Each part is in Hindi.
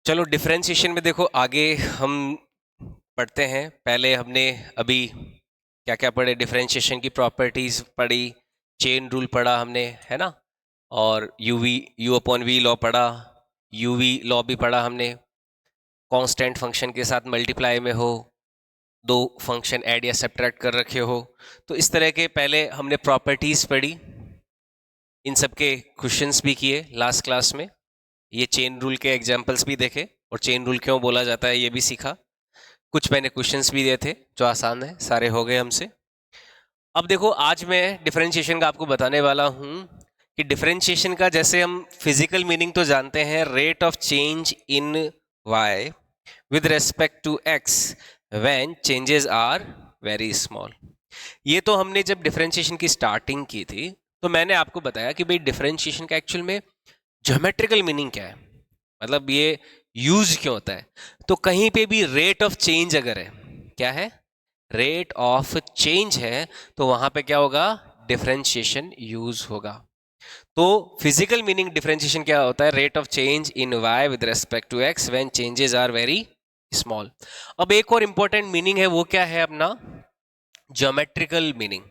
चलो डिफरेंशिएशन में देखो आगे हम पढ़ते हैं। पहले हमने अभी क्या क्या पढ़े, डिफरेंशिएशन की प्रॉपर्टीज पढ़ी, चेन रूल पढ़ा हमने, है ना। और यू अपॉन वी लॉ पढ़ा, यूवी लॉ भी पढ़ा हमने। कांस्टेंट फंक्शन के साथ मल्टीप्लाई में हो, दो फंक्शन ऐड या सब्ट्रैक्ट कर रखे हो, तो इस तरह के पहले हमने प्रॉपर्टीज पढ़ी। इन सब के क्वेश्चंस भी किए लास्ट क्लास में। ये चेन रूल के एग्जांपल्स भी देखे और चेन रूल क्यों बोला जाता है ये भी सीखा। कुछ मैंने क्वेश्चंस भी दिए थे जो आसान है, सारे हो गए हमसे। अब देखो आज मैं डिफरेंशिएशन का आपको बताने वाला हूं कि डिफरेंशिएशन का जैसे हम फिजिकल मीनिंग तो जानते हैं, rate of change in y with respect to x when changes are very small. ये तो हमने जब डिफरेंशिएशन की स्टार्टिंग की थी तो मैंने आपको बताया कि भाई डिफरेंशिएशन का एक्चुअल में ज्योमेट्रिकल मीनिंग क्या है, मतलब ये यूज क्यों होता है। तो कहीं पे भी रेट ऑफ चेंज अगर है, क्या है, रेट ऑफ चेंज है, तो वहां पे क्या होगा, डिफरेंशिएशन यूज होगा। तो फिजिकल मीनिंग डिफरेंशिएशन क्या होता है, rate of change in y with respect to x when changes are very small. अब एक और इंपॉर्टेंट मीनिंग है, वो क्या है अपना, ज्योमेट्रिकल मीनिंग।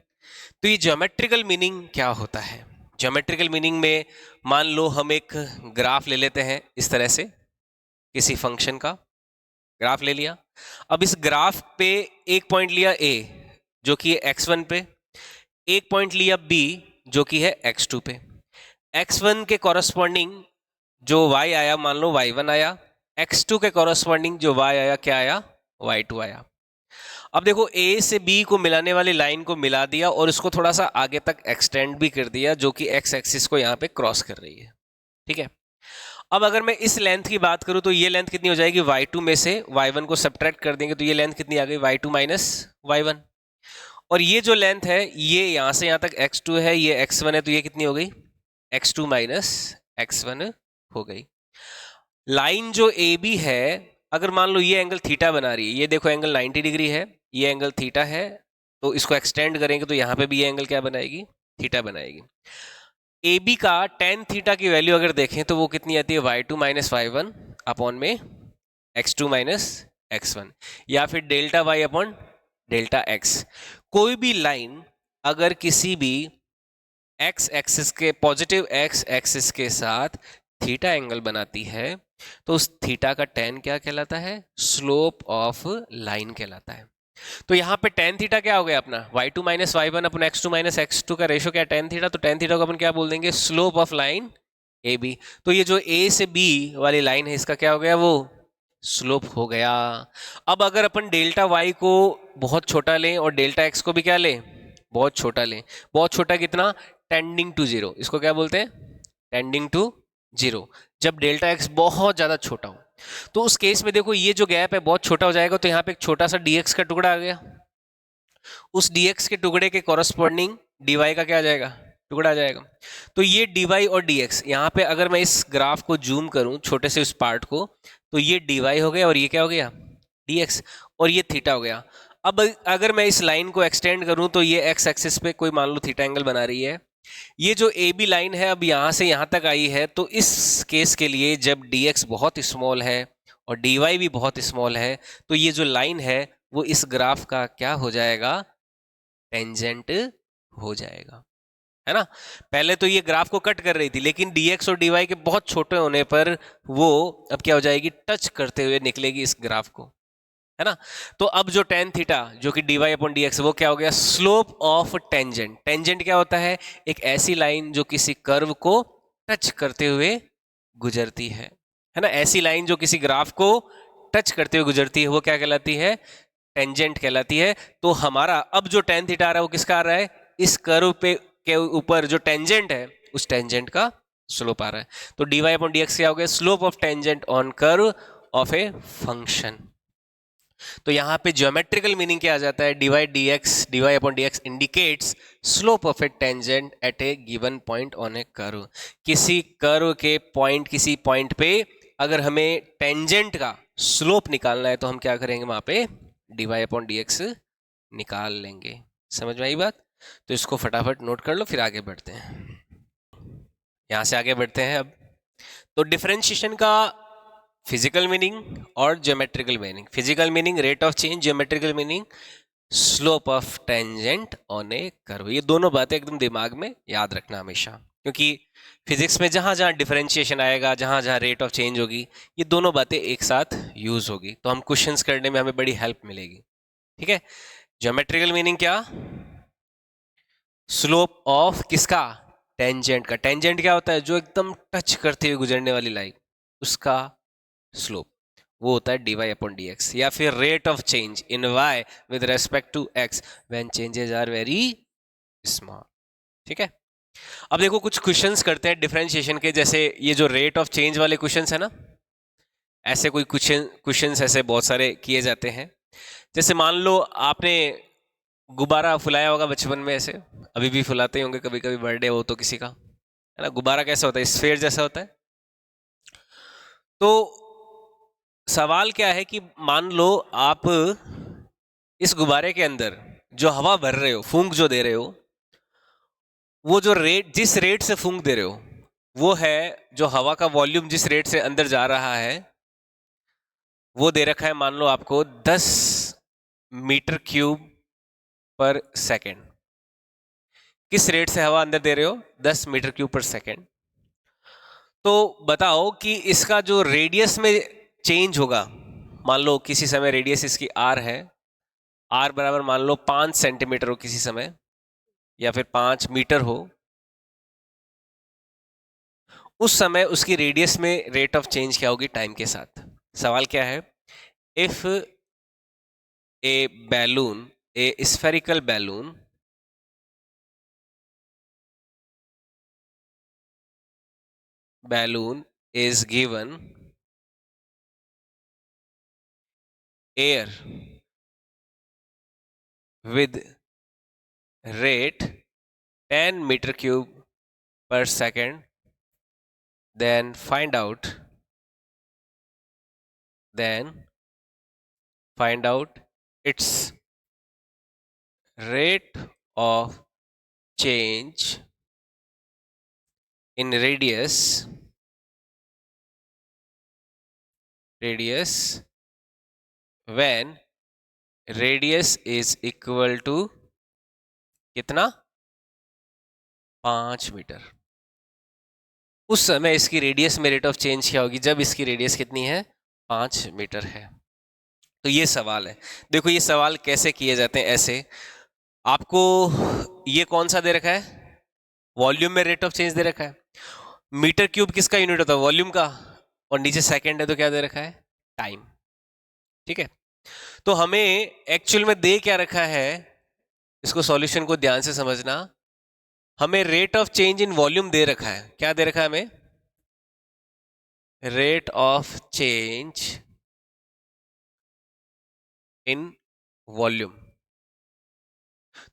तो ये ज्योमेट्रिकल मीनिंग क्या होता है। ज्योमेट्रिकल मीनिंग में मान लो हम एक ग्राफ ले लेते हैं इस तरह से, किसी फंक्शन का ग्राफ ले लिया। अब इस ग्राफ पे एक पॉइंट लिया ए जो कि है x1 पे, एक पॉइंट लिया b जो कि है x2 पे। x1 के कॉरस्पॉन्डिंग जो y आया मान लो y1 आया, x2 के कॉरस्पॉन्डिंग जो y आया क्या आया, y2 आया। अब देखो ए से बी को मिलाने वाली लाइन को मिला दिया और इसको थोड़ा सा आगे तक एक्सटेंड भी कर दिया जो कि एक्स एक्सिस को यहाँ पे क्रॉस कर रही है, ठीक है। अब अगर मैं इस लेंथ की बात करूं तो ये लेंथ कितनी हो जाएगी, y2 में से y1 को सब्ट्रैक्ट कर देंगे तो ये लेंथ कितनी आ गई, y2 माइनस y1। और ये जो लेंथ है ये यहां से यहां तक x2 है, ये x1 है, तो ये कितनी हो गई, x2 माइनस x1 हो गई। लाइन जो ए बी है, अगर मान लो ये एंगल थीटा बना रही है, ये देखो एंगल 90 डिग्री है, ये एंगल थीटा है, तो इसको एक्सटेंड करेंगे तो यहाँ पे भी ये एंगल क्या बनाएगी, थीटा बनाएगी। ए बी का टेन थीटा की वैल्यू अगर देखें तो वो कितनी आती है, y2 minus y one upon में x2 माइनस x1, या फिर delta y upon delta x। कोई भी लाइन अगर किसी भी x एक्सिस के, पॉजिटिव x एक्सिस के साथ थीटा एंगल बनाती है तो उस थीटा का टेन क्या कहलाता है, स्लोप ऑफ लाइन कहलाता है। तो यहाँ पे टेन थीटा क्या हो गया अपना, y2 माइनस वाई वन अपन x2 माइनस x2 का रेशो क्या, टेन थीटा। तो टेन थीटा को अपन क्या बोल देंगे, slope of line A B. तो ये जो a से b वाली लाइन है इसका क्या हो गया, वो स्लोप हो गया। अब अगर अपन डेल्टा y को बहुत छोटा लें और डेल्टा x को भी क्या लें, बहुत छोटा लें, बहुत छोटा कितना, टेंडिंग टू जीरो, इसको क्या बोलते हैं, टेंडिंग टू जीरो। जब डेल्टा एक्स बहुत ज्यादा छोटा हो तो उस केस में देखो ये जो गैप है बहुत छोटा हो जाएगा, तो यहाँ पे एक छोटा सा dx का टुकड़ा आ गया, उस dx के टुकड़े के कॉरस्पॉन्डिंग dy का क्या आ जाएगा, टुकड़ा आ जाएगा। तो ये dy और dx, यहाँ पे अगर मैं इस ग्राफ को जूम करूं छोटे से उस पार्ट को, तो ये dy हो गया और ये क्या हो गया, dx, और ये थीटा हो गया। अब अगर मैं इस लाइन को एक्सटेंड करूं तो ये x एक्सिस पे कोई मान लो थीटा एंगल बना रही है, ये जो ए बी लाइन है अब यहां से यहां तक आई है, तो इस केस के लिए जब dx बहुत स्मॉल है और dy भी बहुत स्मॉल है, तो ये जो लाइन है वो इस ग्राफ का क्या हो जाएगा, टेंजेंट हो जाएगा, है ना। पहले तो ये ग्राफ को कट कर रही थी, लेकिन dx और dy के बहुत छोटे होने पर वो अब क्या हो जाएगी, टच करते हुए निकलेगी इस ग्राफ को, है ना। तो अब जो टेन थीटा जो कि dy अपॉन dx वो क्या हो गया, स्लोप ऑफ टेंजेंट। टेंजेंट क्या होता है, एक ऐसी लाइन जो किसी कर्व को टच करते हुए गुजरती है ना। ऐसी लाइन जो किसी ग्राफ को टच करते हुए गुजरती है वो क्या कहलाती है, टेंजेंट कहलाती है। तो हमारा अब जो टेन थीटा आ रहा है वो किसका आ रहा है, इस कर्व पे के ऊपर जो टेंजेंट है उस टेंजेंट का स्लोप आ रहा है। तो dy अपॉन dx क्या हो गया, slope of tangent on curve of a function. तो यहाँ पे ज्योमेट्रिकल मीनिंग क्या आ जाता है, dy upon dx indicates slope of A tangent at A given point on A curve. किसी कर्व के पॉइंट, किसी पॉइंट पे अगर हमें टेंजेंट का स्लोप निकालना है तो हम क्या करेंगे, वहां पे dy अपॉन dx निकाल लेंगे। समझ में आई बात। तो इसको फटाफट नोट कर लो, फिर आगे बढ़ते हैं। यहां से आगे बढ़ते हैं अब। तो डिफरेंशिएशन का फिजिकल मीनिंग और geometrical meaning. Physical meaning rate of change, geometrical meaning slope of tangent on A curve. ये दोनों बातें एकदम दिमाग में याद रखना हमेशा, क्योंकि फिजिक्स में जहां जहां डिफरेंशिएशन आएगा, जहां जहां रेट ऑफ चेंज होगी, ये दोनों बातें एक साथ यूज होगी, तो हम क्वेश्चंस करने में हमें बड़ी हेल्प मिलेगी। ठीक है। ज्योमेट्रिकल मीनिंग क्या? स्लोप ऑफ किसका? टेंजेंट का। टेंजेंट क्या होता है? जो एकदम टच करते हुए गुजरने वाली लाइन, उसका स्लोप, वो होता है dy अपॉन dx। या फिर rate of change in y with respect to x when changes are very small. ठीक है। अब देखो कुछ क्वेश्चंस करते हैं डिफरेंशिएशन के, जैसे ये जो रेट ऑफ चेंज वाले क्वेश्चंस है ना, ऐसे कोई क्वेश्चंस ऐसे बहुत सारे किए जाते हैं। जैसे मान लो आपने गुब्बारा फुलाया होगा बचपन में, ऐसे अभी भी फुलाते होंगे कभी कभी, बर्थडे हो तो किसी का, है ना। गुब्बारा कैसा होता है? स्फेयर जैसा होता है। तो सवाल क्या है कि मान लो आप इस गुब्बारे के अंदर जो हवा भर रहे हो, फूंक जो दे रहे हो, वो जो रेट, जिस रेट से फूंक दे रहे हो, वो है जो हवा का वॉल्यूम जिस रेट से अंदर जा रहा है, वो दे रखा है मान लो आपको 10 मीटर क्यूब पर सेकेंड। किस रेट से हवा अंदर दे रहे हो? 10 मीटर क्यूब पर सेकेंड। तो बताओ कि इसका जो रेडियस में चेंज होगा, मान लो किसी समय रेडियस इसकी आर है, आर बराबर मान लो 5 सेंटीमीटर हो किसी समय, या फिर 5 मीटर हो, उस समय उसकी रेडियस में रेट ऑफ चेंज क्या होगी टाइम के साथ? सवाल क्या है? If A balloon, A spherical balloon is given air with rate 10 meter cube per second, then find out its rate of change in radius when radius is equal to कितना? 5 मीटर। उस समय इसकी रेडियस में रेट ऑफ चेंज क्या होगी जब इसकी रेडियस कितनी है? 5 मीटर है। तो ये सवाल है। देखो ये सवाल कैसे किए जाते हैं, ऐसे आपको ये कौन सा दे रखा है? वॉल्यूम में रेट ऑफ चेंज दे रखा है। मीटर क्यूब किसका यूनिट होता है? वॉल्यूम का। और नीचे सेकंड है तो क्या दे रखा है? टाइम। ठीक है। तो हमें एक्चुअल में दे क्या रखा है, इसको सॉल्यूशन को ध्यान से समझना। हमें rate of change in volume दे रखा है। क्या दे रखा है हमें? Rate of change in volume.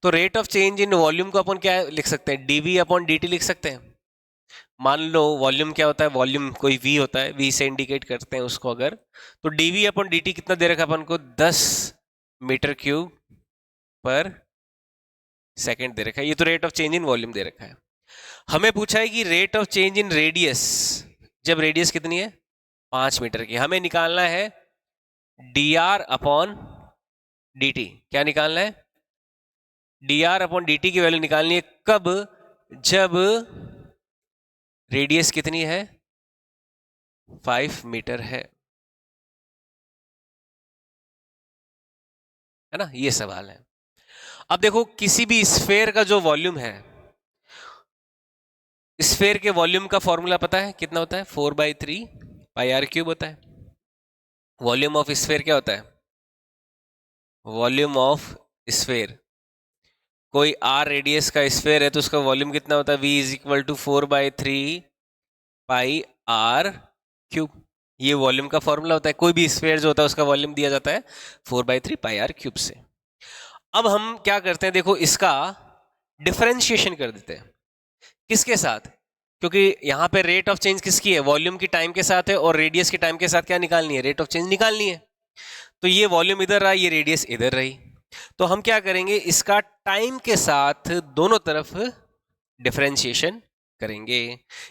तो rate of change in volume को अपन क्या लिख सकते हैं? डीवी अपॉन डी लिख सकते हैं। मान लो वॉल्यूम क्या होता है? वॉल्यूम कोई वी होता है, वी से इंडिकेट करते हैं उसको अगर, तो डीवी अपॉन डी कितना दे रखा है अपन को? 10 मीटर क्यूब पर सेकेंड दे रखा है। ये तो rate of change in volume दे रखा है। हमें पूछा है कि rate of change in radius, जब रेडियस कितनी है? 5 मीटर की। हमें निकालना है d r upon d t. क्या निकालना है? D r upon d t की वैल्यू निकालनी है कब? जब रेडियस कितनी है? 5 मीटर है ना। ये सवाल है। अब देखो किसी भी स्फेयर का जो वॉल्यूम है, स्फेयर के वॉल्यूम का फॉर्मूला पता है कितना होता है? 4/3 पाई आर क्यूब होता है। वॉल्यूम ऑफ स्फेयर क्या होता है? वॉल्यूम ऑफ स्फेयर, कोई आर रेडियस का स्फेयर है तो उसका वॉल्यूम कितना होता है? v is equal to 4/3 pi r cube. ये वॉल्यूम का फॉर्मूला होता है। कोई भी स्फेयर जो होता है उसका वॉल्यूम दिया जाता है 4/3 पाई आर क्यूब से। अब हम क्या करते हैं, देखो इसका डिफरेंशिएशन कर देते हैं। किसके साथ? क्योंकि यहां पे रेट ऑफ चेंज किसकी है? वॉल्यूम की टाइम के साथ है, और रेडियस की टाइम के साथ क्या निकालनी है? रेट ऑफ चेंज निकालनी है। तो ये वॉल्यूम इधर रहा, ये रेडियस इधर रही, तो हम क्या करेंगे, इसका टाइम के साथ दोनों तरफ डिफरेंशिएशन करेंगे।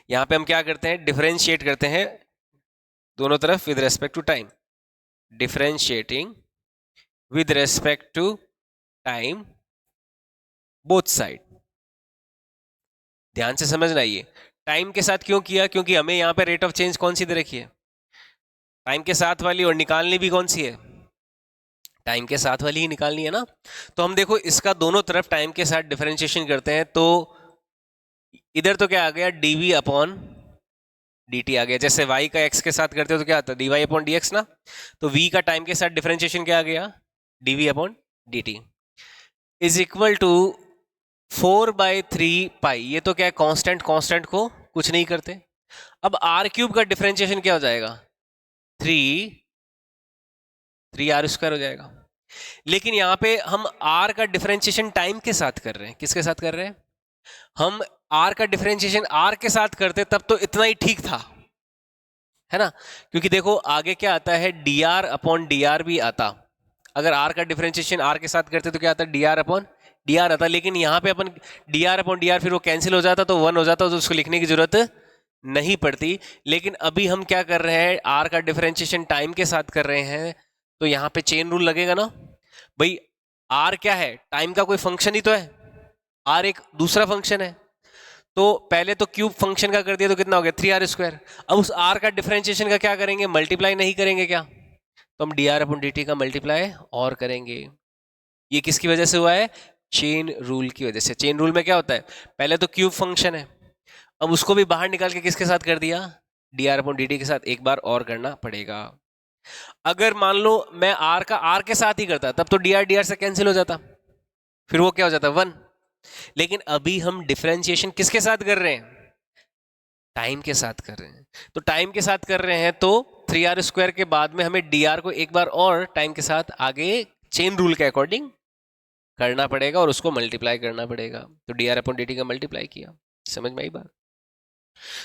यहां पे हम क्या करते हैं? डिफरेंशिएट करते हैं दोनों तरफ with respect to time, differentiating with respect to time both side. ध्यान से समझना, ये टाइम के साथ क्यों किया, क्योंकि हमें यहां पे रेट ऑफ चेंज कौन सी दे रखी है, टाइम के साथ वाली, और निकालनी भी कौन सी है, टाइम के साथ वाली ही निकालनी है ना। तो हम देखो इसका दोनों तरफ टाइम के साथ डिफरेंशिएशन करते हैं, तो इधर तो क्या आ गया, dv अपॉन dt आ गया। जैसे y का x के साथ करते हो तो क्या आता है, dy अपॉन dx ना। तो v का टाइम के साथ डिफरेंशिएशन क्या आ गया, dv upon dt is equal to 4/3 pi. ये तो क्या है, कांस्टेंट, कांस्टेंट को कुछ नहीं करते। अब r क्यूब का डिफरेंशिएशन क्या हो जाएगा, 3r² हो जाएगा। लेकिन यहां पे हम r का डिफरेंशिएशन टाइम के साथ कर रहे हैं, किसके साथ कर रहे हैं, हम r का डिफरेंशिएशन r के साथ करते तब तो इतना ही ठीक था, है ना। क्योंकि देखो आगे क्या आता है, dr अपॉन dr भी आता। अगर r का डिफरेंशिएशन r के साथ करते तो क्या आता, dr अपॉन dr आता। लेकिन यहाँ पे अपन dr अपॉन dr फिर वो कैंसिल हो जाता, तो 1 हो जाता, तो उसको लिखने की जरूरत नहीं पड़ती। लेकिन अभी हम क्या कर रहे हैं, r का डिफरेंशिएशन टाइम के साथ कर रहे हैं, तो यहाँ पे चेन रूल लगेगा ना भाई। r क्या है, टाइम का कोई फंक्शन ही तो है, r एक दूसरा फंक्शन है। तो पहले तो क्यूब फंक्शन का कर दिया तो कितना हो गया, 3r²। अब उस r का डिफरेंशिएशन का क्या करेंगे, मल्टीप्लाई नहीं करेंगे क्या, तो हम dr अपॉन dt का मल्टीप्लाई और करेंगे। ये किसकी वजह से हुआ है, चेन रूल की वजह से। चेन रूल में क्या होता है, पहले तो क्यूब फंक्शन है, अब उसको भी बाहर निकाल के किसके साथ कर दिया, dr अपॉन dt के साथ एक बार और करना पड़ेगा। अगर मान लो मैं r का r के साथ ही करता तब तो dr से कैंसिल हो जाता, फिर वो क्या हो जाता, 1। लेकिन अभी हम डिफरेंशिएशन किसके साथ कर रहे हैं, टाइम के साथ कर रहे हैं। तो टाइम के साथ कर रहे हैं तो 3r² के बाद में हमें dr को एक बार और टाइम के साथ आगे चेन रूल के अकॉर्डिंग करना पड़ेगा और उसको मल्टीप्लाई करना पड़ेगा। तो dr अपॉन dt का मल्टीप्लाई किया, समझ में आई बात।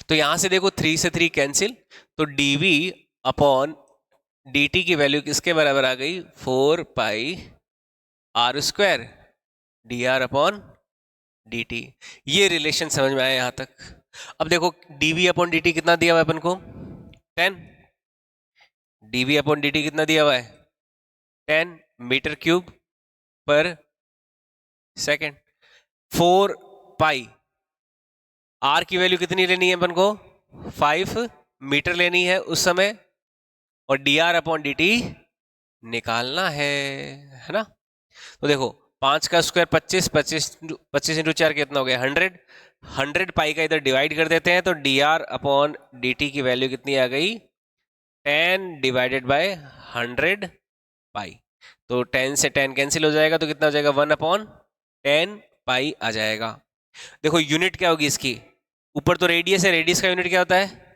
तो यहां से देखो 3 से 3 कैंसिल, तो dv अपॉन dt की वैल्यू किसके बराबर आ गई, 4πr² dr अपॉन dt। ये रिलेशन समझ में आया यहां तक। अब देखो dv अपॉन dt कितना दिया हुआ है अपन को, 10। dv अपॉन dt कितना दिया हुआ है, 10 मीटर क्यूब पर सेकेंड। 4 पाई, r की वैल्यू कितनी लेनी है अपन को, 5 मीटर लेनी है उस समय, और dr अपॉन dt निकालना है ना। तो देखो 5 का स्क्वायर 25, 25 इंटू 4 कितना हो गया, 100। 100 पाई का इधर डिवाइड कर देते हैं, तो dr अपॉन dt की वैल्यू कितनी आ गई, 10 डिवाइडेड बाय 100 पाई। तो 10 से 10 कैंसिल हो जाएगा, तो कितना हो जाएगा, 1 अपॉन 10 पाई आ जाएगा। देखो यूनिट क्या होगी इसकी, ऊपर तो रेडियस है, रेडियस का यूनिट क्या होता है,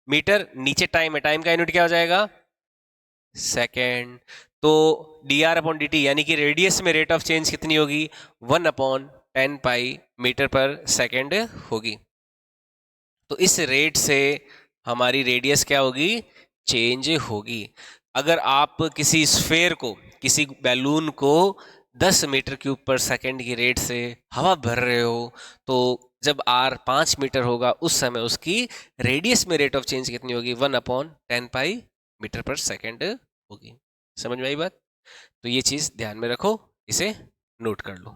मीटर, नीचे टाइम है, टाइम का यूनिट क्या हो जाएगा, सेकेंड। तो dr अपॉन dt यानी कि रेडियस में रेट ऑफ चेंज कितनी होगी, 1 अपॉन 10 पाई मीटर पर सेकेंड होगी। तो इस रेट से हमारी रेडियस क्या होगी, चेंज होगी। अगर आप किसी स्फेयर को, किसी बैलून को 10 मीटर क्यूब पर सेकेंड की रेट से हवा भर रहे हो, तो जब r 5 मीटर होगा उस समय उसकी रेडियस में रेट ऑफ चेंज कितनी होगी, 1 अपॉन 10 पाई मीटर पर सेकेंड होगी। समझ में आई बात। तो ये चीज ध्यान में रखो, इसे नोट कर लो,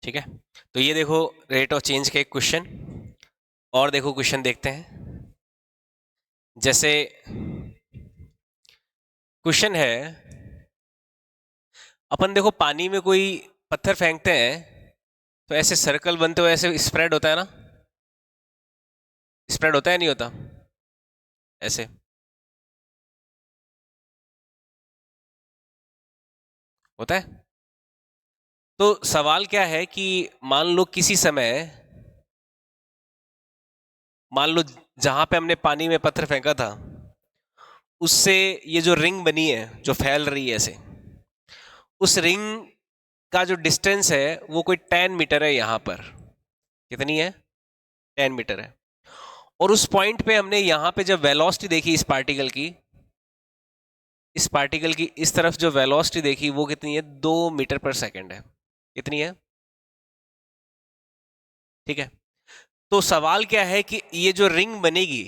ठीक है। तो ये देखो रेट ऑफ चेंज के क्वेश्चन, और देखो क्वेश्चन देखते हैं। जैसे क्वेश्चन है, अपन देखो पानी में कोई पत्थर फेंकते हैं तो ऐसे सर्कल बनते हुए ऐसे स्प्रेड होता है ना, स्प्रेड होता है नहीं होता, ऐसे होता है। तो सवाल क्या है कि मान लो किसी समय, मान लो जहां पे हमने पानी में पत्थर फेंका था उससे ये जो रिंग बनी है जो फैल रही है ऐसे, उस रिंग का जो डिस्टेंस है वो कोई 10 मीटर है, यहां पर कितनी है, 10 मीटर है। और उस पॉइंट पे हमने यहां पे जब वेलोसिटी देखी इस पार्टिकल की, इस पार्टिकल की इस तरफ जो वेलोसिटी देखी वो कितनी है, 2 मीटर पर सेकेंड है, कितनी है, ठीक है। तो सवाल क्या है कि ये जो रिंग बनेगी,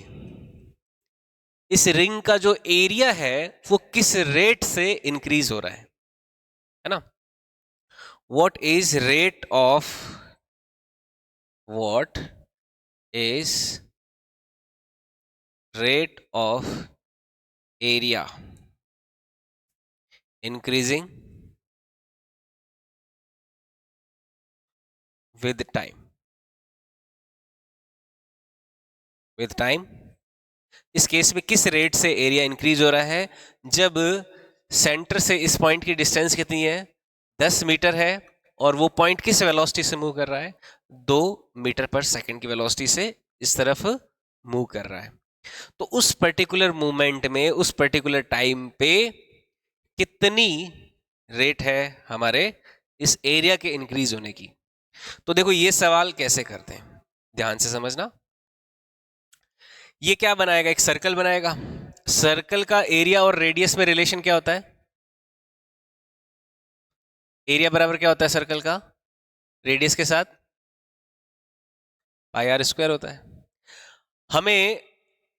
इस रिंग का जो एरिया है वो किस रेट से इंक्रीज हो रहा है ना? What is rate of, what is rate of area increasing with time, with time. इस केस में किस रेट से एरिया इंक्रीज हो रहा है? जब सेंटर से इस पॉइंट की डिस्टेंस कितनी है, 10 मीटर है, और वो पॉइंट किस वेलोसिटी से मूव कर रहा है, 2 मीटर पर सेकंड की वेलोसिटी से इस तरफ मूव कर रहा है। तो उस पर्टिकुलर मूवमेंट में उस पर्टिकुलर टाइम पे कितनी रेट है हमारे इस एरिया के इंक्रीज होने की? तो देखो ये सवाल कैसे करते हैं, ध्यान से समझना। ये क्या बनाएगा, एक सर्कल बनाएगा। सर्कल का एरिया और रेडियस में रिलेशन क्या होता है? एरिया बराबर क्या होता है सर्कल का रेडियस के साथ? पाई आर स्क्वायर होता है। हमें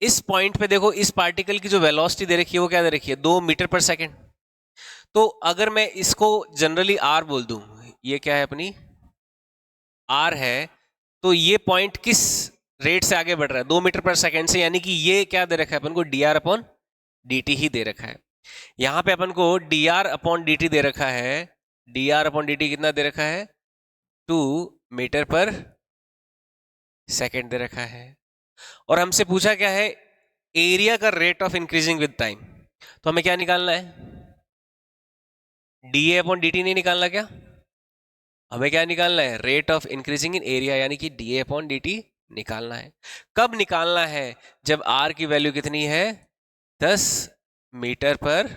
इस पॉइंट पे देखो, इस पार्टिकल की जो वेलोसिटी दे रखी है वो क्या दे रखी है, 2 मीटर पर सेकेंड। तो अगर मैं इसको जनरली आर बोल दूं, ये क्या है अपनी आर है, तो ये पॉइंट किस रेट से आगे बढ़ रहा है, 2 मीटर पर सेकेंड से, यानी कि ये क्या दे रखा है अपन को, d r upon d t ही दे रखा है। यहां पे अपन को d r upon d t दे रखा है, d r upon d t कितना दे रखा है, 2 मीटर पर सेकेंड दे रखा है। और हमसे पूछा क्या है, एरिया का rate of increasing with time. तो हमें क्या निकालना है, d a upon d T नहीं निकालना क्या? हमें क्या निकालना है, rate of increasing in area, यानी कि D a upon d T निकालना है। कब निकालना है? जब आर की वैल्यू कितनी है, 10 मीटर पर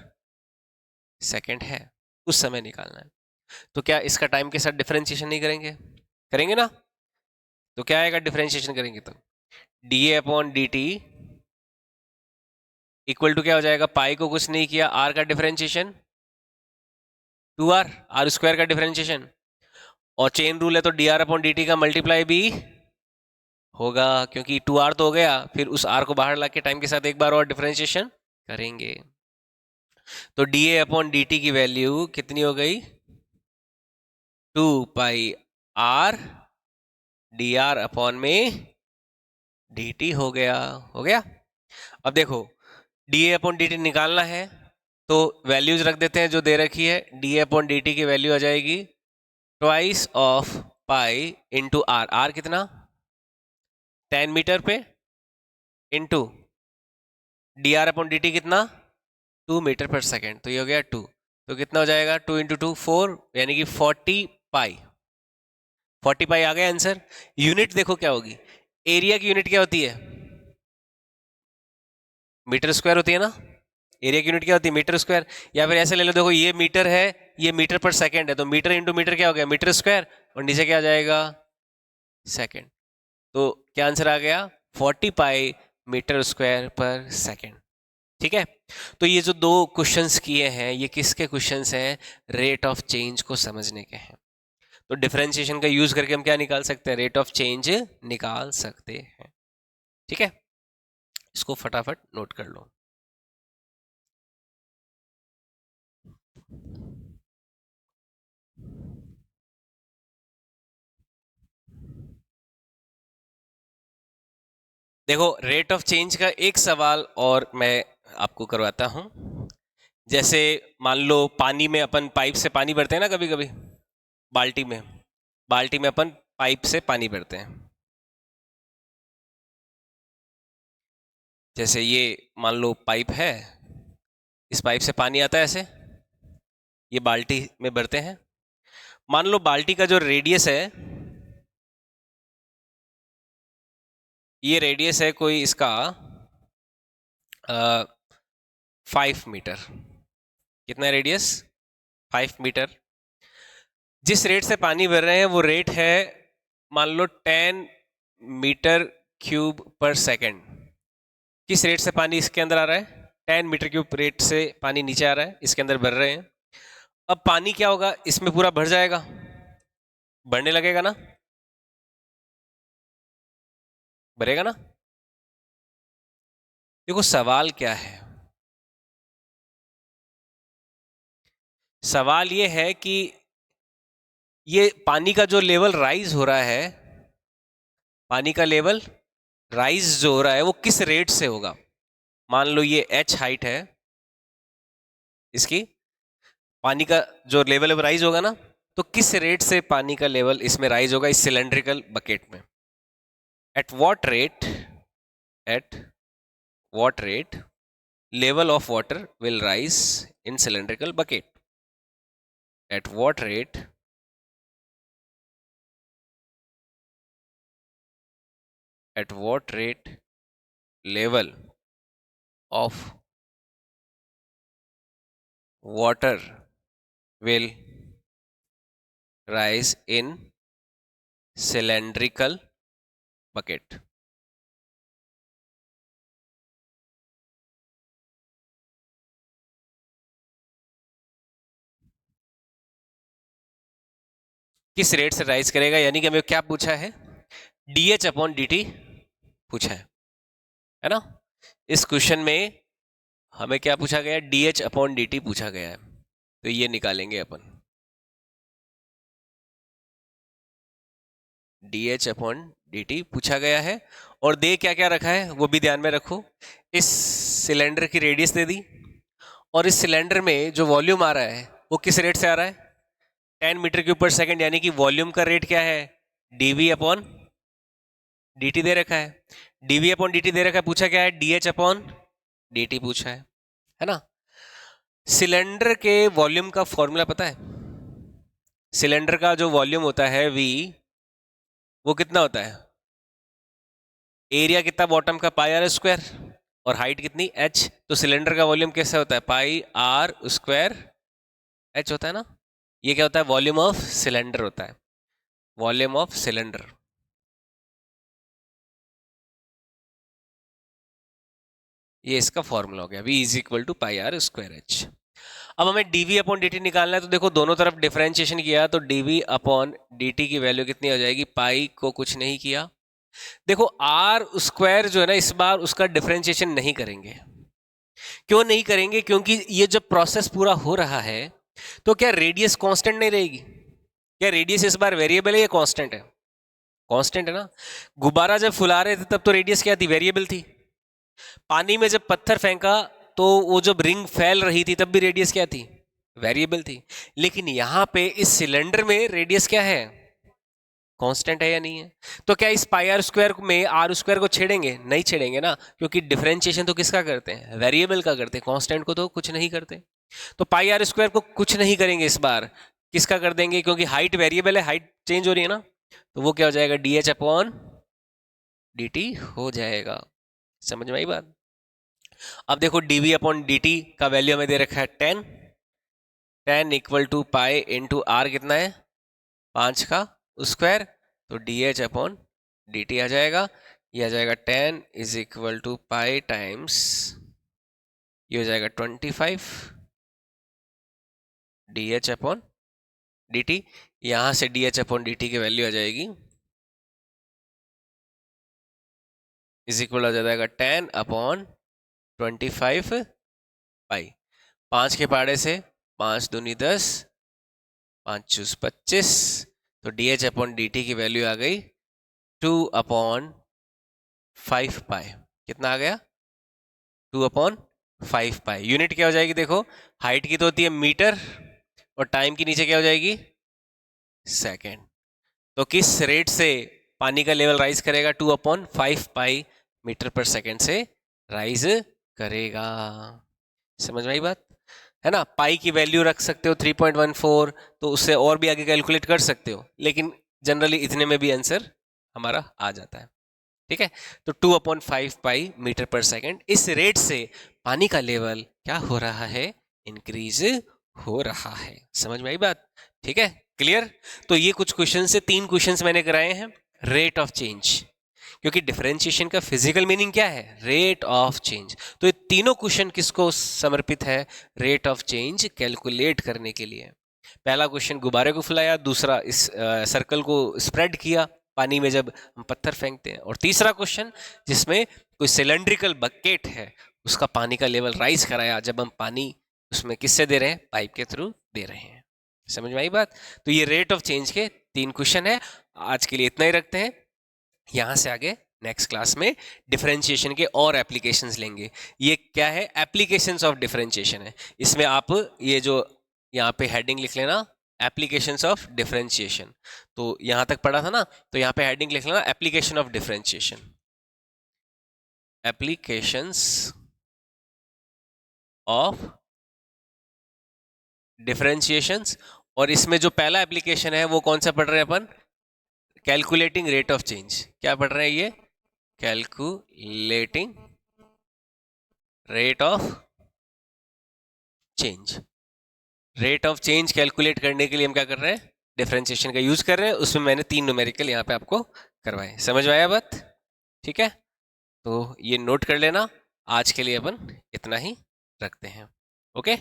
सेकेंड है, उस समय निकालना है। तो क्या इसका टाइम के साथ डिफरेंशिएशन नहीं करेंगे? करेंगे ना। तो क्या आएगा डिफरेंशिएशन करेंगे तो, d a upon d t equal to क्या हो जाएगा, पाई को कुछ नहीं किया, आर का डिफरेंशिएशन 2r, आर स्क्वायर का डिफरेंशिएशन, और चेन रूल है तो D r upon d T का मल्टीप्लाई भी होगा, क्योंकि 2r तो हो गया, फिर उस r को बाहर लाके टाइम के साथ एक बार और डिफरेंशिएशन करेंगे। तो d a upon d t की वैल्यू कितनी हो गई, 2 पाई आर डी आर अपॉन में डी टी हो गया, हो गया। अब देखो D a upon d T निकालना है, तो वैल्यूज रख देते हैं जो दे रखी है। D a upon d t की वैल्यू आ जाएगी twice of pi into r, r कितना 10 मीटर पे, into d r upon d t कितना 2 मीटर पर सेकेंड, तो ये हो गया 2। तो कितना हो जाएगा, 2 × 2 4, यानी कि 40 पाई, 40 पाई आ गया आंसर। यूनिट देखो क्या होगी, एरिया की यूनिट क्या होती है, मीटर स्क्वायर होती है ना। एरिया की यूनिट क्या होती है, मीटर स्क्वायर। या फिर ऐसे ले लो, देखो ये मीटर है, ये मीटर पर सेकेंड है, तो मीटर इंटू मीटर क्या हो गया, मीटर स्क्वायर, और नीचे क्या आ जाएगा, सेकेंड। तो क्या आंसर आ गया, 40 पाई मीटर स्क्वायर पर सेकेंड। ठीक है। तो ये जो दो क्वेश्चंस किए हैं, ये किसके क्वेश्चंस हैं, रेट ऑफ चेंज को समझने के हैं। तो डिफरेंशिएशन का यूज करके हम क्या निकाल सकते हैं, रेट ऑफ चेंज निकाल सकते हैं। ठीक है, इसको फटाफट नोट कर लो। देखो रेट ऑफ चेंज का एक सवाल और मैं आपको करवाता हूं। जैसे मान लो पानी में अपन पाइप से पानी भरते हैं ना, कभी कभी बाल्टी में, बाल्टी में अपन पाइप से पानी भरते हैं। जैसे ये मान लो पाइप है, इस पाइप से पानी आता है ऐसे, ये बाल्टी में भरते हैं। मान लो बाल्टी का जो रेडियस है, ये रेडियस है कोई इसका 5 मीटर। कितना रेडियस, 5 मीटर। जिस रेट से पानी भर रहे हैं वो रेट है मान लो 10 मीटर क्यूब पर सेकेंड। किस रेट से पानी इसके अंदर आ रहा है, 10 मीटर क्यूब रेट से पानी नीचे आ रहा है, इसके अंदर भर रहे हैं। अब पानी क्या होगा, इसमें पूरा भर जाएगा, बढ़ने लगेगा ना, भरेगा ना। देखो सवाल क्या है, सवाल ये है कि ये पानी का जो लेवल राइज हो रहा है, पानी का लेवल राइज जो हो रहा है वो किस रेट से होगा। मान लो ये h हाइट है इसकी, पानी का जो लेवल राइज होगा ना, तो किस रेट से पानी का लेवल इसमें राइज होगा, इस सिलेंड्रिकल बकेट में। At what rate, at what rate level of water will rise in cylindrical bucket, at what rate level of water will rise in cylindrical bucket। किस रेट से राइज करेगा, यानी कि हमें क्या पूछा है, dH अपॉन dt पूछा है ना। इस क्वेश्चन में हमें क्या पूछा गया, dH अपॉन dt पूछा गया है, तो ये निकालेंगे अपन, dH अपॉन dt पूछा गया है। और दे क्या क्या रखा है वो भी ध्यान में रखो, इस सिलेंडर की रेडियस दे दी, और इस सिलेंडर में जो वॉल्यूम आ रहा है वो किस रेट से आ रहा है, 10 मीटर क्यूब पर सेकंड, यानी कि वॉल्यूम का रेट क्या है, dV अपॉन dt दे रखा है, dV अपॉन dt दे रखा है, पूछा क्या है, dH अपॉन dt पूछा है ना। सिलेंडर के वॉल्यूम का फॉर्मूला पता है, सिलेंडर का जो वॉल्यूम होता है V, वो कितना होता है, एरिया कितना बॉटम का, पाई आर स्क्वायर, और हाइट कितनी h, तो सिलेंडर का वॉल्यूम कैसे होता है, पाई आर स्क्वायर h होता है ना। ये क्या होता है, वॉल्यूम ऑफ सिलेंडर होता है, वॉल्यूम ऑफ सिलेंडर। ये इसका फॉर्मूला हो गया, v is equal to pi r square h। अब हमें dv अपॉन dt निकालना है, तो देखो दोनों तरफ डिफरेंशिएशन किया तो dv अपॉन dt की वैल्यू कितनी हो जाएगी, पाई को कुछ नहीं किया। देखो आर स्क्वायर जो है ना, इस बार उसका डिफरेंशिएशन नहीं करेंगे। क्यों नहीं करेंगे, क्योंकि ये जब प्रोसेस पूरा हो रहा है तो क्या रेडियस कांस्टेंट नहीं रहेगी, क्या रेडियस इस बार वेरिएबल है या कांस्टेंट है, कांस्टेंट है ना। गुब्बारा जब फुला रहे थे तब तो रेडियस क्या थी, वेरिएबल थी। पानी में जब पत्थर फेंका तो वो जब रिंग फैल रही थी तब भी रेडियस क्या थी, वेरिएबल थी। लेकिन यहां पे इस सिलेंडर में रेडियस क्या है, कांस्टेंट है या नहीं है। तो क्या इस पाई आर स्क्वायर में आर स्क्वायर को छेड़ेंगे, नहीं छेड़ेंगे ना, क्योंकि डिफरेंशिएशन तो किसका करते हैं, वेरिएबल का करते हैं, कांस्टेंट को तो कुछ नहीं करते। तो पाई आर स्क्वायर को कुछ नहीं करेंगे इस बार, किसका कर देंगे, क्योंकि हाइट वेरिएबल है, हाइट चेंज हो रही है ना, तो वो क्या हो जाएगा, d h upon d t हो जाएगा। समझ में आई बात। अब देखो dv अपॉन dt का वैल्यू हमें दे रखा है 10, 10 equal to pi into r कितना है, 5 का स्क्वायर, तो dh अपॉन dt आ जाएगा। ये आ जाएगा 10 is equal to pi times, ये हो जाएगा 25 dh अपॉन dt। यहां से dh अपॉन dt की वैल्यू आ जाएगी इज इक्वल हो जाएगा 10 अपॉन 25 पाई, 5 के पहाड़े से 5 दूनी 10, 5 चूस 25, तो D h upon d t की वैल्यू आ गई 2 अपॉन 5 पाई। कितना आ गया, 2 अपॉन 5 पाई। यूनिट क्या हो जाएगी, देखो हाइट की तो होती है मीटर, और टाइम की नीचे क्या हो जाएगी, सेकेंड। तो किस रेट से पानी का लेवल राइज करेगा, 2 अपॉन 5 पाई मीटर पर सेकेंड से राइज करेगा। समझ में आई बात है ना। पाई की वैल्यू रख सकते हो 3.14, तो उससे और भी आगे कैलकुलेट कर सकते हो, लेकिन जनरली इतने में भी आंसर हमारा आ जाता है। ठीक है, तो 2 अपॉन 5 पाई मीटर पर सेकेंड, इस रेट से पानी का लेवल क्या हो रहा है, इंक्रीज हो रहा है। समझ में आई बात, ठीक है, क्लियर। तो ये कुछ क्वेश्चन से 3 क्वेश्चंस मैंने कराए हैं रेट ऑफ चेंज, क्योंकि डिफरेंशिएशन का फिजिकल मीनिंग क्या है, रेट ऑफ चेंज। तो ये तीनों क्वेश्चन किसको समर्पित है, रेट ऑफ चेंज कैलकुलेट करने के लिए। पहला क्वेश्चन गुब्बारे को फुलाया, दूसरा इस सर्कल को स्प्रेड किया, पानी में जब हम पत्थर फेंकते हैं। और तीसरा क्वेश्चन जिसमें कोई सिलेंड्रिकल बकेट है, उसका पानी का लेवल राइज कराया जब हम पानी उसमें किससे दे रहे हैं, पाइप के थ्रू दे रहे हैं। समझ में आई बात? तो ये रेट ऑफ चेंज के 3 क्वेश्चन है। आज के लिए इतना ही रखते हैं। यहां से आगे नेक्स्ट क्लास में डिफरेंशिएशन के और एप्लीकेशंस लेंगे। ये क्या है, एप्लीकेशंस ऑफ डिफरेंशिएशन है। इसमें आप ये जो यहाँ पे हेडिंग लिख लेना, एप्लीकेशंस ऑफ डिफरेंशिएशन। तो यहां तक पढ़ा था ना, तो यहाँ पे हेडिंग लिख लेना, application of differentiation, applications of differentiations. और इसमें जो पहला एप्लीकेशन है वो कौन सा पढ़ रहे हैं अपन, कैलकुलेटिंग रेट ऑफ चेंज। क्या पढ़ रहे हैं ये, calculating rate of change. Rate of change calculate करने के लिए हम क्या कर रहे हैं, डिफरेंशिएशन का यूज कर रहे हैं। उसमें मैंने 3 न्यूमेरिकल यहाँ पे आपको करवाए। समझ में आया बात? ठीक है, तो ये नोट कर लेना। आज के लिए अपन इतना ही रखते हैं। ओके।